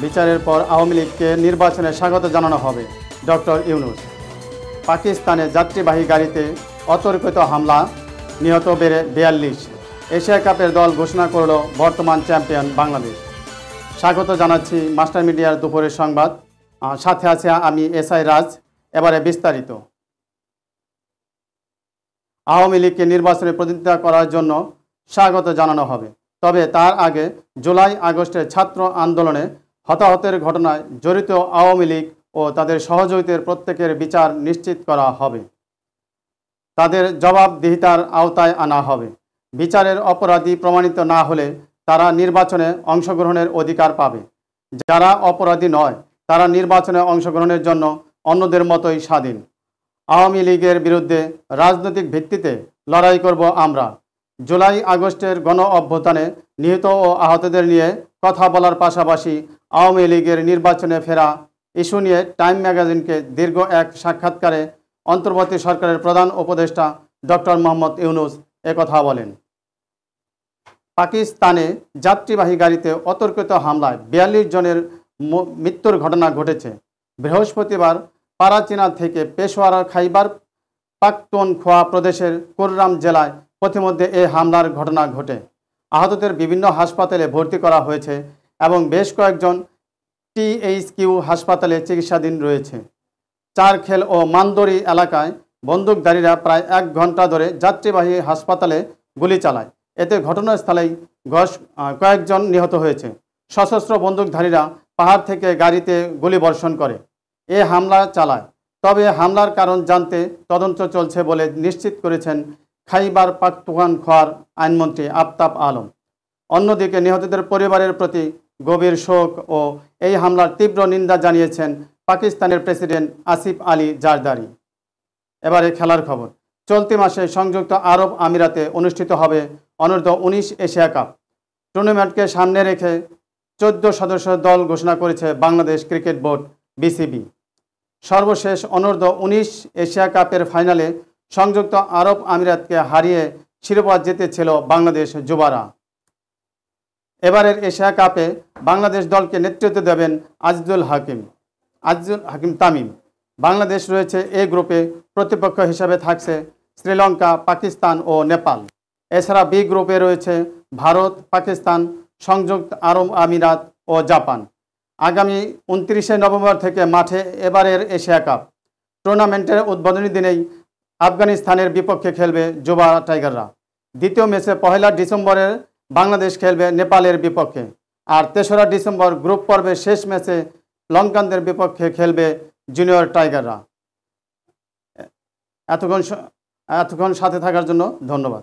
বিচারের পর আওয়ামী লীগকে নির্বাচনে স্বাগত জানানো হবে ডক্টর ইউনূস। পাকিস্তানে যাত্রীবাহী গাড়িতে অতর্কিত হামলা, নিহত বেড়ে 42। এশিয়া কাপের দল ঘোষণা করল বর্তমান চ্যাম্পিয়ন বাংলাদেশ। স্বাগত জানাচ্ছি মাস্টার মিডিয়ার দুপুরের সংবাদ। সাথে আছে আমি এসআই রাজ। এবারে বিস্তারিত। আওয়ামী লীগকে নির্বাচনে প্রতিদ্বন্দ্বিতা করার জন্য স্বাগত জানানো হবে, তবে তার আগে জুলাই আগস্টের ছাত্র আন্দোলনে হতাহতের ঘটনায় জড়িত আওয়ামী লীগ ও তাদের সহযোগীদের প্রত্যেকের বিচার নিশ্চিত করা হবে। তাদের জবাবদিহিতার আওতায় আনা হবে। বিচারের অপরাধী প্রমাণিত না হলে তারা নির্বাচনে অংশগ্রহণের অধিকার পাবে। যারা অপরাধী নয় তারা নির্বাচনে অংশগ্রহণের জন্য অন্যদের মতোই স্বাধীন। আওয়ামী লীগের বিরুদ্ধে রাজনৈতিক ভিত্তিতে লড়াই করব আমরা। জুলাই আগস্টের গণ অভ্যুত্থানে নিহত ও আহতদের নিয়ে কথা বলার পাশাপাশি আওয়ামী লীগের নির্বাচনে ফেরা ইস্যু নিয়ে টাইম ম্যাগাজিনকে দীর্ঘ এক সাক্ষাৎকারে অন্তর্বর্তী সরকারের প্রধান উপদেষ্টা ডক্টর মোহাম্মদ ইউনূস একথা বলেন। পাকিস্তানে যাত্রীবাহী গাড়িতে অতর্কিত হামলায় 42 জনের মৃত্যুর ঘটনা ঘটেছে। বৃহস্পতিবার পারাচিনা থেকে পেশোয়ার খাইবার পাখতুনখোয়া প্রদেশের কুররাম জেলায় পথিমধ্যে এই হামলার ঘটনা ঘটে। আহতদের বিভিন্ন হাসপাতালে ভর্তি করা হয়েছে এবং বেশ কয়েকজন THQ হাসপাতালে চিকিৎসাধীন রয়েছে। চারখেল ও মান্দরি এলাকায় বন্দুকধারীরা প্রায় 1 ঘন্টা ধরে যাত্রীবাহী হাসপাতালে গুলি চালায়। এতে ঘটনাস্থলেই কয়েকজন নিহত হয়েছে। সশস্ত্র বন্দুকধারীরা পাহাড় থেকে গাড়িতে গুলি বর্ষণ করে এ হামলা চালায়। তবে হামলার কারণ জানতে তদন্ত চলছে বলে নিশ্চিত করেছেন খাইবার পাখতুনখোয়ার আইনমন্ত্রী আফতাব আলম। অন্যদিকে নিহতদের পরিবারের প্রতি গভীর শোক ও এই হামলার তীব্র নিন্দা জানিয়েছেন পাকিস্তানের প্রেসিডেন্ট আসিফ আলী জারদারি। এবারে খেলার খবর। চলতি মাসে সংযুক্ত আরব আমিরাতে অনুষ্ঠিত হবে অনূর্ধ্ব-19 এশিয়া কাপ। টুর্নামেন্টকে সামনে রেখে 14 সদস্যের দল ঘোষণা করেছে বাংলাদেশ ক্রিকেট বোর্ড BCB। সর্বশেষ অনূর্ধ্ব-19 এশিয়া কাপের ফাইনালে সংযুক্ত আরব আমিরাতকে হারিয়ে শিরোপা জিতেছিল বাংলাদেশ যুবারা। এবারের এশিয়া কাপে বাংলাদেশ দলকে নেতৃত্ব দেবেন আজিজুল হাকিম তামিম। বাংলাদেশ রয়েছে এ গ্রুপে। প্রতিপক্ষ হিসেবে থাকছে শ্রীলঙ্কা, পাকিস্তান ও নেপাল। এছাড়া বি গ্রুপে রয়েছে ভারত, পাকিস্তান, সংযুক্ত আরব আমিরাত ও জাপান। আগামী 29 নভেম্বর থেকে মাঠে এবারের এশিয়া কাপ টুর্নামেন্টের উদ্বোধনী দিনেই আফগানিস্তানের বিপক্ষে খেলবে যুবা টাইগাররা। দ্বিতীয় ম্যাচে 1 ডিসেম্বরে বাংলাদেশ খেলবে নেপালের বিপক্ষে। আর 3রা ডিসেম্বর গ্রুপ পর্বের শেষ ম্যাচে লঙ্কানদের বিপক্ষে খেলবে জুনিয়র টাইগাররা। এতক্ষণ সাথে থাকার জন্য ধন্যবাদ।